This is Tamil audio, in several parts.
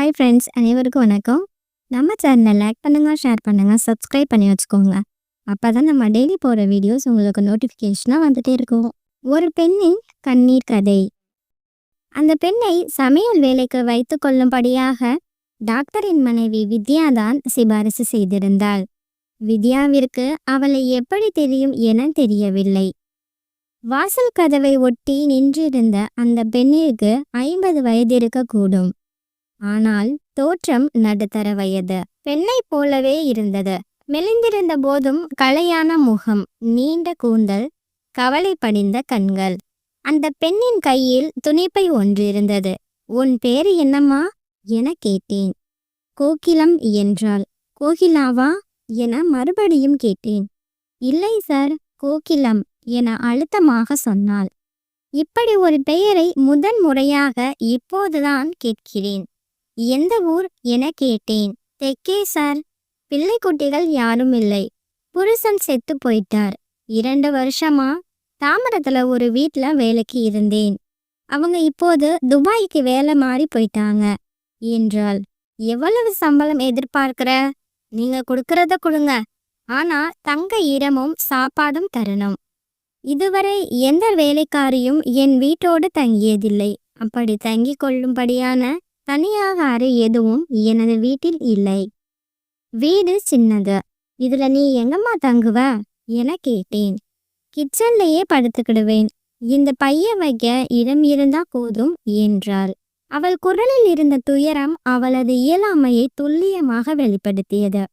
ஹாய் ஃப்ரெண்ட்ஸ், அனைவருக்கும் வணக்கம். நம்ம சேனலை லைக் பண்ணுங்க, ஷேர் பண்ணுங்க, சப்ஸ்கிரைப் பண்ணி வச்சுக்கோங்க. அப்பதான் நம்ம டெய்லி போகிற வீடியோஸ் உங்களுக்கு நோட்டிஃபிகேஷனாக வந்துட்டே இருக்கும். ஒரு பெண்ணின் கண்ணீர் கதை. அந்த பெண்ணை சமையல் வேலைக்கு வைத்து கொள்ளும்படியாக டாக்டரின் மனைவி வித்யா தான் சிபாரிசு செய்திருந்தாள். வித்யாவிற்கு அவளை எப்படி தெரியும் என தெரியவில்லை. வாசல் கதவை ஒட்டி நின்றிருந்த அந்த பெண்ணிற்கு 50 வயது இருக்கக்கூடும். ஆனால் தோற்றம் நடுத்தர வயது பெண்ணை போலவே இருந்தது. மெலிந்திருந்த போதும் கலையான முகம், நீண்ட கூந்தல், கவலை படிந்த கண்கள். அந்த பெண்ணின் கையில் துணிப்பை ஒன்று இருந்தது. உன் பேரு என்னம்மா என கேட்டேன். கோகிலம் என்றாள். கோகிலாவா என மறுபடியும் கேட்டேன். இல்லை சார், கோகிலம் என அழுத்தமாக சொன்னாள். இப்படி ஒரு பெயரை முதன் முறையாக இப்போதுதான் கேட்கிறேன். எந்த ஊர் என கேட்டேன். தெற்கே சார். பிள்ளை குட்டிகள் யாரும் இல்லை. புருஷன் செத்து போயிட்டார். 2 வருஷமா தாம்பரத்துல ஒரு வீட்டுல வேலைக்கு இருந்தேன். அவங்க இப்போது துபாய்க்கு வேலை மாறி போயிட்டாங்க என்றாள். எவ்வளவு சம்பளம் எதிர்பார்க்கிற? நீங்க கொடுக்கறத கொடுங்க, ஆனா தங்க இடமும் சாப்பாடும் தரணும். இதுவரை எந்த வேலைக்காரியும் என் வீட்டோடு தங்கியதில்லை. அப்படி தங்கி கொள்ளும்படியான தனியாக அறை எதுவும் எனது வீட்டில் இல்லை. வீடு சின்னது. இதுல நீ எங்கம்மா தங்குவ என கேட்டேன். கிச்சன்லயே படுத்துக்கிடுவேன். இந்த பைய வைக்க இடம் இருந்தா போதும் என்றாள். அவள் குரலில் இருந்த துயரம் அவளது இயலாமையை துல்லியமாக வெளிப்படுத்தியது.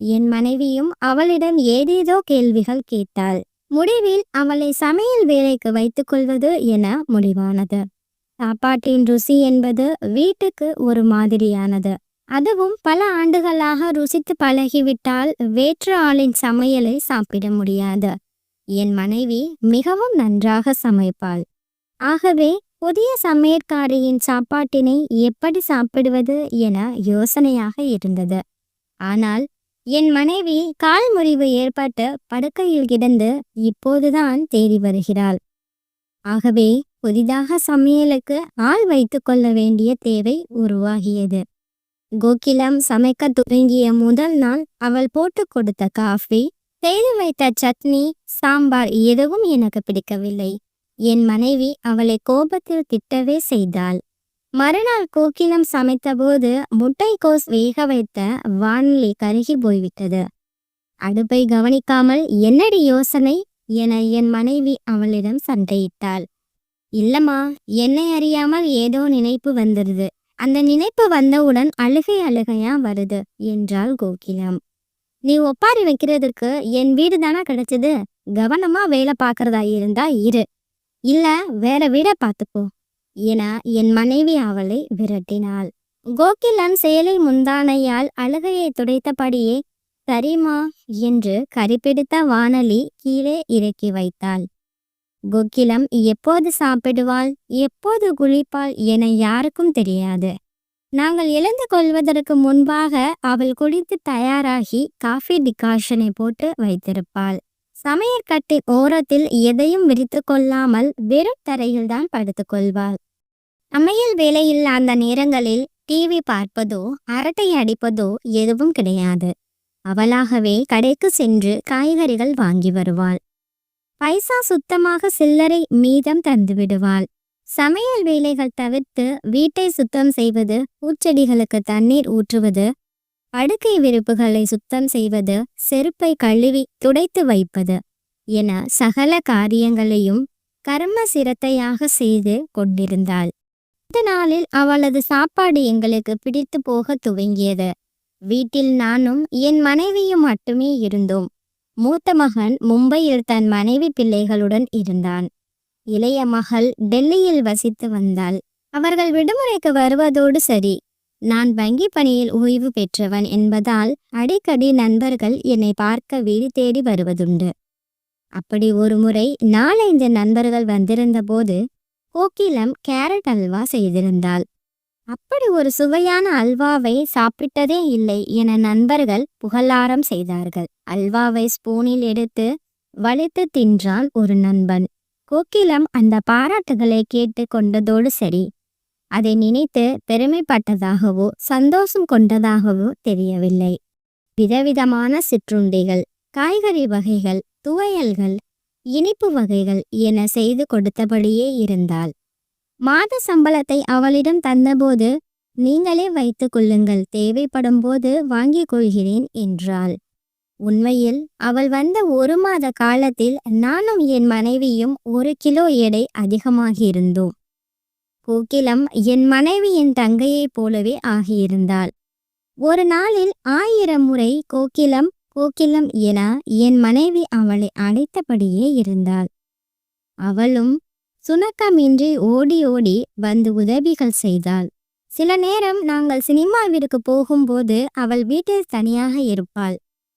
என் மனைவியும் அவளிடம் ஏதேதோ கேள்விகள் கேட்டாள். முடிவில் அவளை சமையல் வேலைக்கு வைத்துக் கொள்வது என முடிவானது. சாப்பாட்டின் ருசி என்பது வீட்டுக்கு ஒரு மாதிரியானது. அதுவும் பல ஆண்டுகளாக ருசித்து பழகிவிட்டால் வேற்று ஆளின் சமையலை சாப்பிட முடியாது. என் மனைவி மிகவும் நன்றாக சமைப்பாள். ஆகவே புதிய சமையற்காரியின் சாப்பாட்டினை எப்படி சாப்பிடுவது என யோசனையாக இருந்தது. ஆனால் என் மனைவி கால் முறிவு ஏற்பட்டு படுக்கையில் கிடந்து இப்போதுதான் தேடி வருகிறாள். ஆகவே புதிதாக சமையலுக்கு ஆள் வைத்து கொள்ள வேண்டிய தேவை உருவாகியது. கோகிலம் சமைக்க துவங்கிய முதல் நாள் அவள் போட்டு கொடுத்த காஃபி, செய்து வைத்த சட்னி, சாம்பார் எதுவும் எனக்கு பிடிக்கவில்லை. என் மனைவி அவளை கோபத்தில் திட்டவே செய்தாள். மறுநாள் கோகிலம் சமைத்த போது முட்டைக்கோஸ் வேக வைத்த வானிலை கருகி போய்விட்டது. அடுப்பை கவனிக்காமல் என்னடி யோசனை என என் மனைவி அவளிடம் சண்டையிட்டாள். இல்லம்மா, என்னை அறியாமல் ஏதோ நினைப்பு வந்துடுது. அந்த நினைப்பு வந்தவுடன் அழுகையா வருது என்றாள் கோகிலம். நீ ஒப்பாரி வைக்கிறதுக்கு என் வீடு தானே கிடைச்சது. கவனமா வேலை பார்க்கறதா இருந்தா இரு, இல்ல வேற வீட பார்த்துக்கோ என என் மனைவி அவளை விரட்டினாள். கோகிலம் சேலை முந்தானையால் அழுகையை துடைத்தபடியே சரிம்மா என்று கரிபிடித்த வானலி கீழே இறக்கி வைத்தாள். கோகிலம் எப்போது சாப்பிடுவாள், எப்போது குளிப்பாள் என யாருக்கும் தெரியாது. நாங்கள் எழுந்து கொள்வதற்கு முன்பாக அவள் குளித்து தயாராகி காஃபி டிகாஷனை போட்டு வைத்திருப்பாள். சமையற்கட்டின் ஓரத்தில் எதையும் விரித்து கொள்ளாமல் வெறும் தரையில்தான் படுத்து கொள்வாள். சமையல் வேலையில் அந்த நேரங்களில் டிவி பார்ப்பதோ அரட்டை அடிப்பதோ எதுவும் கிடையாது. அவளாகவே கடைக்கு சென்று காய்கறிகள் வாங்கி வருவாள். பைசா சுத்தமாக சில்லறை மீதம் தந்து விடுவாள். சமையல் வேலைகள் தவிர்த்து வீட்டை சுத்தம் செய்வது, பூச்செடிகளுக்கு தண்ணீர் ஊற்றுவது, படுக்கை விரிப்புகளை சுத்தம் செய்வது, செருப்பை கழுவி துடைத்து வைப்பது என சகல காரியங்களையும் கர்ம சிரத்தையாக செய்து கொண்டிருந்தாள். இந்த நாளில் அவளது சாப்பாடு எங்களுக்கு பிடித்து போக துவங்கியது. வீட்டில் நானும் என் மனைவியும் மட்டுமே இருந்தோம். மூத்த மகன் மும்பையில் தன் மனைவி பிள்ளைகளுடன் இருந்தான். இளைய மகள் டெல்லியில் வசித்து வந்தாள். அவர்கள் விடுமுறைக்கு வருவதோடு சரி. நான் வங்கி பணியில் ஓய்வு பெற்றவன் என்பதால் அடிக்கடி நண்பர்கள் என்னை பார்க்க வீடு தேடி வருவதுண்டு. அப்படி ஒரு முறை 4-5 நண்பர்கள் வந்திருந்த போது கோகிலம் கேரட் அல்வா செய்திருந்தாள். அப்படி ஒரு சுவையான அல்வாவை சாப்பிட்டதே இல்லை என நண்பர்கள் புகழாரம் செய்தார்கள். அல்வாவை ஸ்பூனில் எடுத்து வலித்து தின்றான் ஒரு நண்பன். கோகிலம் அந்த பாராட்டுகளை கேட்டு கொண்டதோடு சரி. அதை நினைத்து பெருமைப்பட்டதாகவோ சந்தோஷம் கொண்டதாகவோ தெரியவில்லை. விதவிதமான சிற்றுண்டிகள், காய்கறி வகைகள், துவையல்கள், இனிப்பு வகைகள் என செய்து கொடுத்தபடியே இருந்தாள். மாத சம்பளத்தை அவளிடம் தந்தபோது, நீங்களே வைத்துக் கொள்ளுங்கள், தேவைப்படும் போது வாங்கிக் கொள்கிறேன் என்றாள். உண்மையில் அவள் வந்த 1 மாத காலத்தில் நானும் என் மனைவியும் 1 கிலோ எடை அதிகமாகியிருந்தோம். கோகிலம் என் மனைவியின் தங்கையைப் போலவே ஆகியிருந்தாள். ஒரு நாளில் 1000 முறை கோகிலம் கோகிலம் என என் மனைவி அவளை அழைத்தபடியே இருந்தாள். அவளும் சுணக்கமின்றி ஓடி ஓடி வந்து உதவிகள் செய்தாள். சில நேரம் நாங்கள் சினிமாவிற்கு போகும்போது அவள் வீட்டில் தனியாக இருப்பாள்.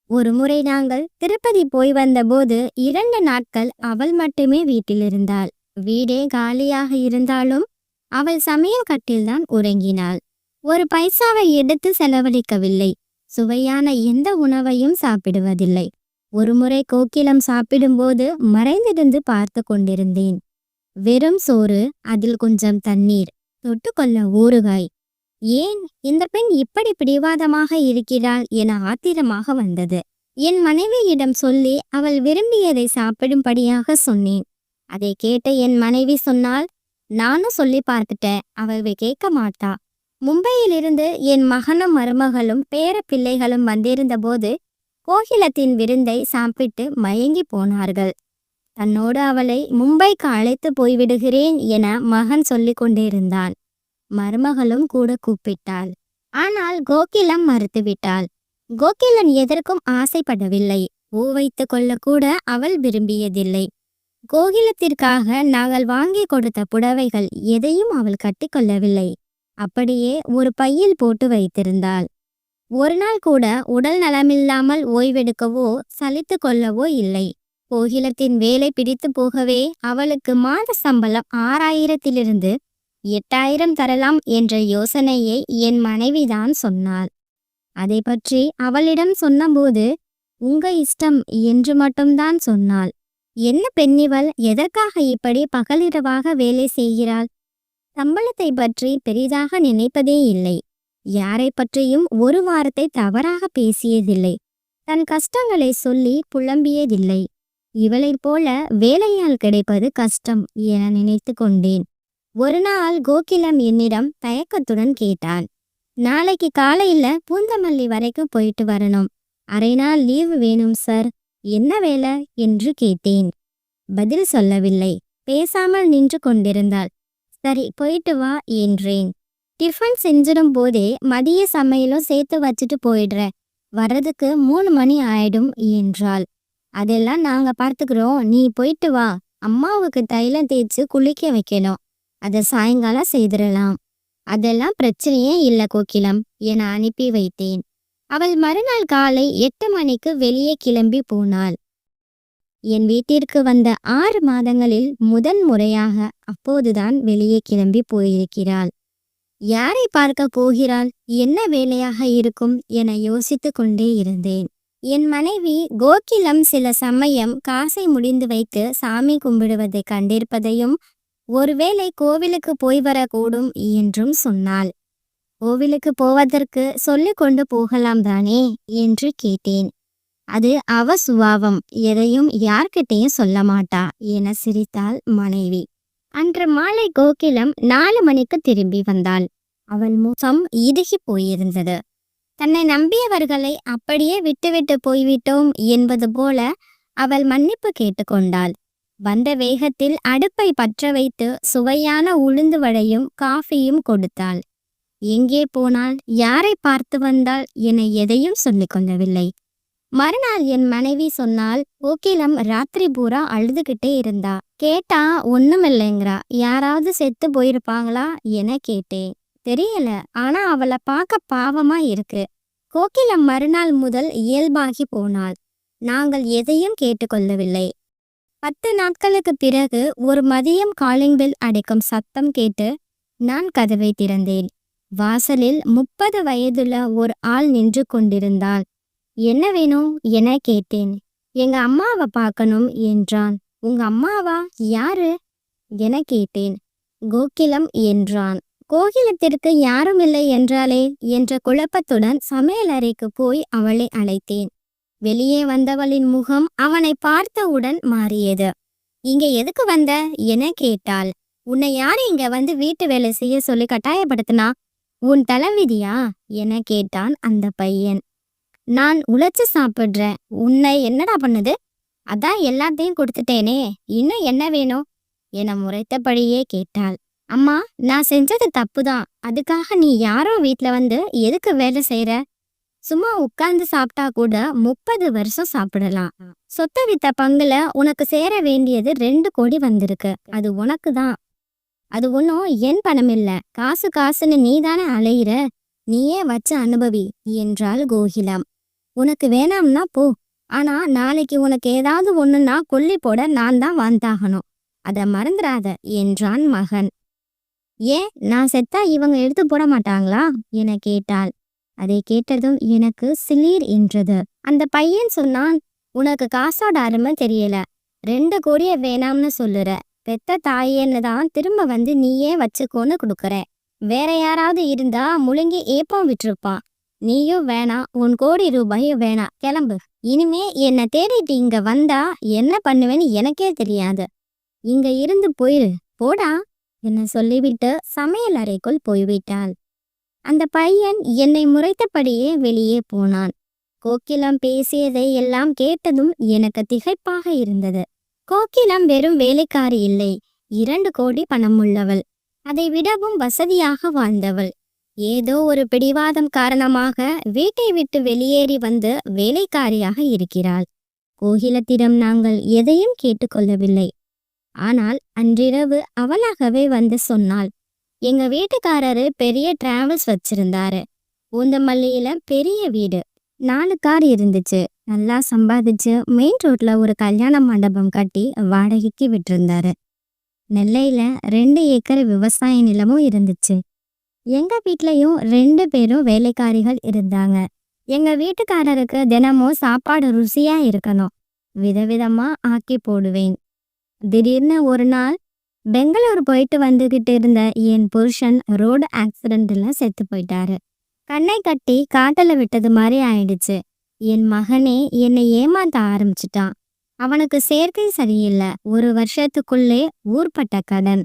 ஒரு முறை நாங்கள் திருப்பதி போய் வந்தபோது 2 நாட்கள் அவள் மட்டுமே வீட்டில் இருந்தாள். வீடே காலியாக இருந்தாலும் அவள் சமையல் கட்டில்தான் உறங்கினாள். ஒரு பைசாவை எடுத்து செலவழிக்கவில்லை. சுவையான எந்த உணவையும் சாப்பிடுவதில்லை. ஒருமுறை கோகிலம் சாப்பிடும்போது மறைந்திருந்து பார்த்து கொண்டிருந்தேன். வெறும் சோறு, அதில் கொஞ்சம் தண்ணீர், தொட்டுக்கொள்ள ஊறுகாய். ஏன் இந்த பெண் இப்படி பிடிவாதமாக இருக்கிறாள் என ஆத்திரமாக வந்தது. என் மனைவியிடம் சொல்லி அவள் விரும்பியதை சாப்பிடும்படியாக சொன்னேன். அதை கேட்ட என் மனைவி சொன்னால், நானும் சொல்லி பார்த்துட்டேன், அவள் கேட்க மாட்டா. மும்பையிலிருந்து என் மகனும் மருமகளும் பேர பிள்ளைகளும் வந்திருந்த போது கோகிலத்தின் விருந்தை சாப்பிட்டு மயங்கி போனார்கள். தன்னோடு அவளை மும்பைக்கு அழைத்து போய்விடுகிறேன் என மகன் சொல்லிக் கொண்டிருந்தான். மருமகளும் கூட கூப்பிட்டாள். ஆனால் கோகிலம் மறுத்துவிட்டாள். கோகிலன் எதற்கும் ஆசைப்படவில்லை. பூ வைத்து கொள்ள கூட அவள் விரும்பியதில்லை. கோகிலத்திற்காக நாங்கள் வாங்கி கொடுத்த புடவைகள் எதையும் அவள் கட்டிக்கொள்ளவில்லை. அப்படியே ஒரு பையில் போட்டு வைத்திருந்தாள். ஒரு நாள் கூட உடல் நலமில்லாமல் ஓய்வெடுக்கவோ சலித்து கொள்ளவோ இல்லை. கோகிலத்தின் வேலை பிடித்து போகவே அவளுக்கு மாத சம்பளம் 6000 8000 தரலாம் என்ற யோசனையை என் மனைவிதான் சொன்னாள். அதை பற்றி அவளிடம் சொன்னபோது, உங்க இஷ்டம் என்று மட்டும்தான் சொன்னாள். என்ன பெண்ணிவள், எதற்காக இப்படி பகலிரவாக வேலை செய்கிறாள்? சம்பளத்தை பற்றி பெரிதாக நினைப்பதே இல்லை. யாரை பற்றியும் ஒரு வார்த்தை தவறாக பேசியதில்லை. தன் கஷ்டங்களை சொல்லி புலம்பியதில்லை. இவளைப் போல வேலையால் கிடைப்பது கஷ்டம் என நினைத்து கொண்டேன். ஒரு நாள் கோகிலம் என்னிடம் தயக்கத்துடன் கேட்டான். நாளைக்கு காலையில பூந்தமல்லி வரைக்கும் போயிட்டு வரணும். அரை நாள் லீவு வேணும் சார். என்ன வேலை என்று கேட்டேன். பதில் சொல்லவில்லை. பேசாமல் நின்று கொண்டிருந்தாள். சரி, போயிட்டு வா என்றேன். டிஃபன் செஞ்சிடும் போதே மதிய சமையலும் சேர்த்து வச்சுட்டு போயிடுறேன். வர்றதுக்கு 3 மணி ஆயிடும் என்றாள். அதெல்லாம் நாங்க பார்த்துக்கிறோம், நீ போயிட்டு வா. அம்மாவுக்கு தைலம் தேய்ச்சி குளிக்க வைக்கணும். அதை சாயங்காலம் செய்திடலாம். அதெல்லாம் பிரச்சனையே இல்லை கோகிலம் என அனுப்பி வைத்தேன். அவள் மறுநாள் காலை 8 மணிக்கு வெளியே கிளம்பி போனாள். என் வீட்டிற்கு வந்த 6 மாதங்களில் முதன் முறையாக அப்போதுதான் வெளியே கிளம்பி போயிருக்கிறாள். யாரை பார்க்க போகிறாள், என்ன வேலையாக இருக்கும் என யோசித்து கொண்டே இருந்தேன். என் மனைவி கோகிலம் சில சமயம் காசை முடிந்து வைத்து சாமி கும்பிடுவதை கண்டிருப்பதையும் ஒருவேளை கோவிலுக்கு போய் வரக்கூடும் என்றும் சொன்னாள். கோவிலுக்கு போவதற்கு சொல்லிக் கொண்டு போகலாம் தானே என்று கேட்டேன். அது அவ சுபாவம், எதையும் யார்கிட்டையும் சொல்ல மாட்டா என சிரித்தாள் மனைவி. அன்று மாலை கோகிலம் 4 மணிக்கு திரும்பி வந்தாள். அவள் முகம் இறுகி போயிருந்தது. தன்னை நம்பியவர்களை அப்படியே விட்டுவிட்டு போய்விட்டோம் என்பது போல அவள் மன்னிப்பு கேட்டுக்கொண்டாள். வந்த வேகத்தில் அடுப்பை பற்ற வைத்து சுவையான உளுந்து வடையும் காஃபியும் கொடுத்தாள். எங்கே போனாள், யாரை பார்த்து வந்தாள் என எதையும் சொல்லிக் கொள்ளவில்லை. மறுநாள் என் மனைவி சொன்னால், கோகிலம் ராத்திரி பூரா அழுதுகிட்டே இருந்தா. கேட்டா ஒண்ணுமில்லைங்கிறா. யாராவது செத்து போயிருப்பாங்களா என கேட்டேன். தெரியல, ஆனா அவளை பார்க்க பாவமா இருக்கு. கோகிலம் மறுநாள் முதல் இயல்பாகி போனாள். நாங்கள் எதையும் கேட்டுக்கொள்ளவில்லை. 10 நாட்களுக்கு பிறகு ஒரு மதியம் காலிங் பெல் அடிக்கும் சத்தம் கேட்டு நான் கதவை திறந்தேன். வாசலில் 30 வயதுள்ள ஒரு ஆள் நின்று கொண்டிருந்தாள். என்ன வேணும் என கேட்டேன். எங்க அம்மாவை பார்க்கணும் என்றான். உங்க அம்மாவா, யாரு என கேட்டேன். கோகிலம் என்றான். கோகிலத்திற்கு யாரும் இல்லை என்றாலே என்ற குழப்பத்துடன் சமையல் அறைக்கு போய் அவளை அழைத்தேன். வெளியே வந்தவளின் முகம் அவனை பார்த்தவுடன் மாறியது. இங்க எதுக்கு வந்த என கேட்டாள். உன்னை யாரு இங்க வந்து வீட்டு வேலை செய்ய சொல்லி கட்டாயப்படுத்தினா? உன் தலைவிதியா என கேட்டான் அந்த பையன். நான் உழைச்சு சாப்பிடுறேன், உன்னை என்னடா பண்ணுது? அதான் எல்லாத்தையும் கொடுத்துட்டேனே, இன்னும் என்ன வேணும் என முறைத்தபடியே கேட்டாள். அம்மா, நான் செஞ்சது தப்புதான், அதுக்காக நீ யாரோ வீட்டுல வந்து எதுக்கு வேலை செய்யற? சும்மா உட்கார்ந்து சாப்பிட்டா கூட 30 வருஷம் சாப்பிடலாம். சொத்தை வித்த பங்குல உனக்கு சேர வேண்டியது 2 கோடி வந்திருக்கு. அது உனக்கு தான். அது ஒன்றும் என் பணம் இல்ல. காசு காசுன்னு நீதானே அலையிற, நீயே வச்சு அனுபவி என்றாள் கோகிலம். உனக்கு வேணாம்னா போ, ஆனா நாளைக்கு உனக்கு ஏதாவது ஒண்ணுன்னா கொல்லி போட நான் தான் வந்தாகணும், அத மறந்துடாத என்றான் மகன். ஏன், நான் செத்தா இவங்க எடுத்து போட மாட்டாங்களா என கேட்டாள். அதை கேட்டதும் எனக்கு சிலீர் என்றது. அந்த பையன் சொன்னான், உனக்கு காசோட அருமை தெரியல, 2 கோடிய வேணாம்னு சொல்லுற. பெத்த தாயேன்னு தான் திரும்ப வந்து நீயே வச்சுக்கோன்னு கொடுக்குற. வேற யாராவது இருந்தா முழுங்கி ஏப்பம் விட்டுருப்பான். நீயும் வேணாம், உன் கோடி ரூபாயும் வேணாம், கிளம்பு. இனிமே என்னை தேடிட்டு இங்க வந்தா என்ன பண்ணுவேன்னு எனக்கே தெரியாது. இங்க இருந்து போயிரு, போடா என்ன சொல்லிவிட்டு சமையல் அறைக்குள் போய்விட்டாள். அந்த பையன் என்னை முறைத்தபடியே வெளியே போனான். கோகிலம் பேசியதை எல்லாம் கேட்டதும் எனக்கு திகைப்பாக இருந்தது. கோகிலம் வெறும் வேலைக்காரி இல்லை, 2 கோடி பணம் உள்ளவள், அதை விடவும் வசதியாக வாழ்ந்தவள். ஏதோ ஒரு பிடிவாதம் காரணமாக வீட்டை விட்டு வெளியேறி வந்து வேலைக்காரியாக இருக்கிறாள். கோகிலத்திடம் நாங்கள் எதையும் கேட்டுக்கொள்ளவில்லை. ஆனால் அன்றிரவு அவளாகவே வந்து சொன்னாள். எங்க வீட்டுக்காரரு பெரிய டிராவல்ஸ் வச்சிருந்தாரு. பூந்தமல்லியில பெரிய வீடு, 4 கார் இருந்துச்சு. நல்லா சம்பாதிச்சு மெயின் ரோட்ல ஒரு கல்யாண மண்டபம் கட்டி வாடகைக்கு விட்டிருந்தாரு. நெல்லையில 2 ஏக்கர் விவசாய நிலமும் இருந்துச்சு. எங்க வீட்லயும் 2 பேரும் வேலைக்காரிகள் இருந்தாங்க. எங்க வீட்டுக்காரருக்கு தினமும் சாப்பாடு ருசியா இருக்கணும், விதவிதமா ஆக்கி போடுவேன். திடீர்னு ஒரு நாள் பெங்களூர் போயிட்டு வந்துகிட்டு இருந்த என் புருஷன் ரோடு ஆக்சிடென்ட்ல செத்து போயிட்டாரு. கண்ணை கட்டி காட்டுல விட்டது மாதிரி ஆயிடுச்சு. என் மகனே என்னை ஏமாத்த ஆரம்பிச்சிட்டான். அவனுக்கு சேர்க்கை சரியில்லை. 1 வருஷத்துக்குள்ளே ஊர்பட்ட கடன்.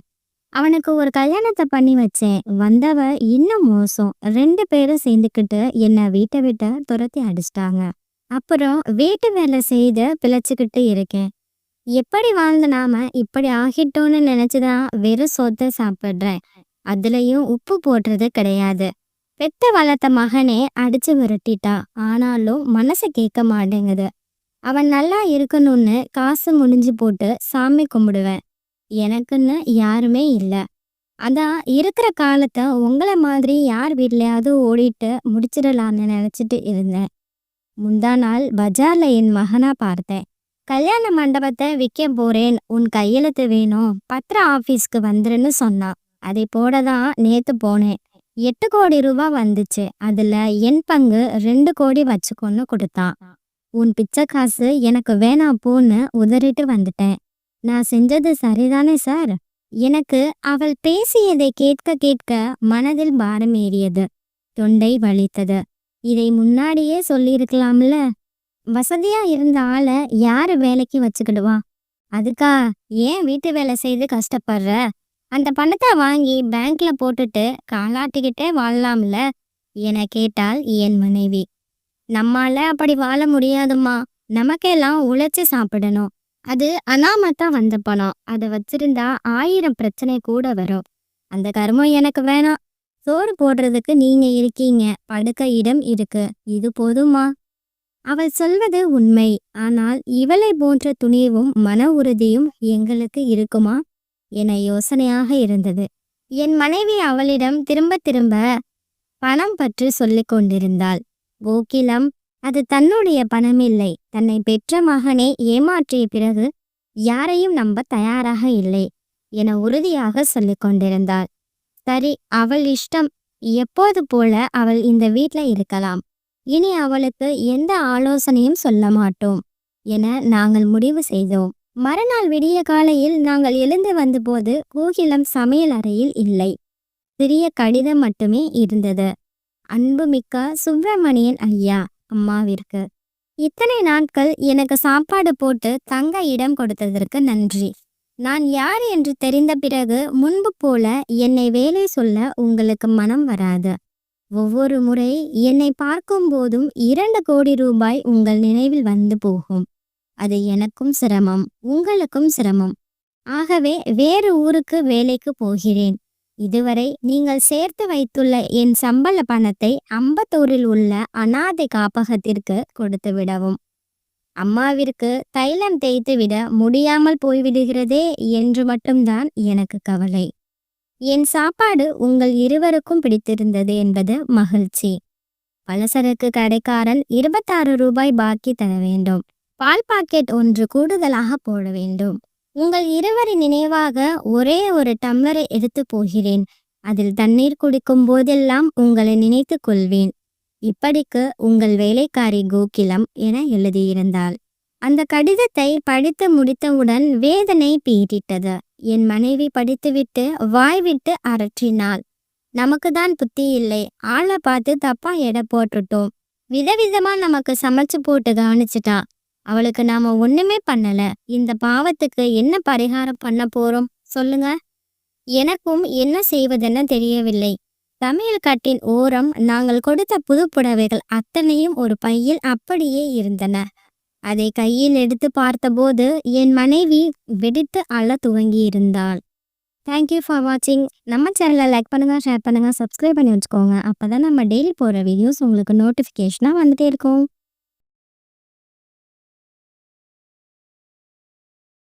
அவனுக்கு ஒரு கல்யாணத்தை பண்ணி வச்சேன். வந்தவ இன்னும் மோசம். 2 பேரும் சேர்ந்துக்கிட்டு என்னை வீட்டை விட்டு துரத்தி அடிச்சிட்டாங்க. அப்புறம் வீட்டு வேலை செய்து பிழைச்சிக்கிட்டு இருக்கேன். எப்படி வாழ்ந்த நாம இப்படி ஆகிட்டோன்னு நினைச்சுதான் வெறும் சொத்தை சாப்பிடுறேன். அதுலயும் உப்பு போடுறது கிடையாது. பெத்த வளர்த்த மகனே அடிச்சு விரட்டிட்டான். ஆனாலும் மனசு கேட்க மாட்டேங்குது. அவன் நல்லா இருக்கணும்னு காசு முடிஞ்சு போட்டு சாமி கும்பிடுவேன். எனக்குன்னு யாருமே இல்லை. அதான் இருக்கிற காலத்தை உங்களை மாதிரி யார் வீட்லயாவது ஓடிட்டு முடிச்சிடலான்னு நினைச்சிட்டு இருந்தேன். முந்தா நாள் பஜார்ல என் மகனா பார்த்தேன். கல்யாண மண்டபத்தை விற்க போறேன், உன் கையெழுத்து வேணும், பத்திர ஆபீஸ்க்கு வந்துருன்னு சொன்னான். அதை போடதான் நேத்து போனேன். 8 கோடி ரூபாய் வந்துச்சு. அதுல என் பங்கு 2 கோடி வச்சுக்கொன்னு கொடுத்தான். உன் பிச்சை காசு எனக்கு வேணாம் போன்னு உதறிட்டு வந்துட்டேன். நான் செஞ்சது சரிதானே சார்? எனக்கு அவள் பேசியதை கேட்க கேட்க மனதில் பாரம் ஏறியது, தொண்டை வலித்தது. இதை முன்னாடியே சொல்லியிருக்கலாம்ல. வசதியா இருந்த ஆளை யாரு வேலைக்கு வச்சுக்கிடுவா? அதுக்கா ஏன் வீட்டு வேலை செய்து கஷ்டப்படுற? அந்த பணத்தை வாங்கி பேங்க்ல போட்டுட்டு காலாட்டிக்கிட்டே வாழலாம்ல என கேட்டாள் என் மனைவி. நம்மால அப்படி வாழ முடியாதும்மா, நமக்கெல்லாம் உழைச்சு சாப்பிடணும். அது அனாமத்தா வந்த பணம், அதை வச்சிருந்தா 1000 பிரச்சனை கூட வரும். அந்த கர்மம் எனக்கு வேணாம். சோறு போடுறதுக்கு நீங்க இருக்கீங்க, படுக்க இடம் இருக்கு, இது போதுமா? அவள் சொல்வது உண்மை. ஆனால் இவளை போன்ற துணிவும் மன உறுதியும் எங்களுக்கு இருக்குமா என யோசனையாக இருந்தது. என் மனைவி அவளிடம் திரும்ப திரும்ப பணம் பற்றி சொல்லிக் கொண்டிருந்தாள். கோகிலம் அது தன்னுடைய பணமில்லை, தன்னை பெற்ற மகனை ஏமாற்றிய பிறகு யாரையும் நம்ப தயாராக இல்லை என உறுதியாக சொல்லிக் கொண்டிருந்தாள். சரி, அவள் இஷ்டம். எப்போது போல அவள் இந்த வீட்டில் இருக்கலாம். இனி அவளுக்கு எந்த ஆலோசனையும் சொல்ல மாட்டோம் என நாங்கள் முடிவு செய்தோம். மறுநாள் விடிய காலையில் நாங்கள் எழுந்து வந்தபோது கோகிலம் சமையல் அறையில் இல்லை. சிறிய கடிதம் மட்டுமே இருந்தது. அன்புமிக்க சுப்பிரமணியன் ஐயா, அம்மாவிற்கு. இத்தனை நாட்கள் எனக்கு சாப்பாடு போட்டு தங்க இடம் கொடுத்ததற்கு நன்றி. நான் யார் என்று தெரிந்த பிறகு முன்பு போல என்னை வேலை சொல்ல உங்களுக்கு மனம் வராது. ஒவ்வொரு முறை என்னை பார்க்கும் போதும் 2 கோடி ரூபாய் உங்கள் நினைவில் வந்து போகும். அது எனக்கும் சிரமம், உங்களுக்கும் சிரமம். ஆகவே வேறு ஊருக்கு வேலைக்கு போகிறேன். இதுவரை நீங்கள் சேர்த்து வைத்துள்ள என் சம்பள பணத்தை அம்பத்தூரில் உள்ள அனாதை காப்பகத்திற்கு கொடுத்து விடவும். அம்மாவிற்கு தைலம் தேய்த்து விட முடியாமல் போய்விடுகிறதே என்று மட்டும்தான் எனக்கு கவலை. என் சாப்பாடு உங்கள் இருவருக்கும் பிடித்திருந்தது என்பது மகிழ்ச்சி. பலசரக்கு கடைக்காரன் 26 ரூபாய் பாக்கி தர வேண்டும். பால் பாக்கெட் 1 கூடுதலாக போட வேண்டும். உங்கள் இருவரின் நினைவாக ஒரே ஒரு டம்ளரை எடுத்து போகிறேன். அதில் தண்ணீர் குடிக்கும் போதெல்லாம் உங்களை நினைத்து கொள்வேன். இப்படிக்கு உங்கள் வேலைக்காரி கோகிலம் என எழுதியிருந்தாள். அந்த கடிதத்தை படித்து முடித்தவுடன் வேதனை பீடித்தது. என் மனைவி படித்துவிட்டு வாய்விட்டு அரற்றினாள். நமக்கு தான் புத்தி இல்லை, ஆளை பார்த்து தப்பா எடை போட்டுட்டோம். விதவிதமா நமக்கு சமைச்சு போட்டு கவனிச்சிட்டா. அவளுக்கு நாம ஒண்ணுமே பண்ணல. இந்த பாவத்துக்கு என்ன பரிகாரம் பண்ண போறோம் சொல்லுங்க? எனக்கும் என்ன செய்வதென்னு தெரியவில்லை. சமையல் கட்டின் ஓரம் நாங்கள் கொடுத்த புது புடவைகள் அத்தனையும் ஒரு பையில் அப்படியே இருந்தன. அதை கையில் எடுத்து பார்த்தபோது என் மனைவி வெடித்து அழ துவங்கி இருந்தாள். தேங்க்யூ ஃபார் வாட்சிங். நம்ம சேனலை லைக் பண்ணுங்க, ஷேர் பண்ணுங்க, சப்ஸ்கிரைப் பண்ணி வச்சுக்கோங்க. அப்பதான் நம்ம டெய்லி போடுற வீடியோஸ் உங்களுக்கு நோட்டிஃபிகேஷனாக வந்துட்டே இருக்கும்.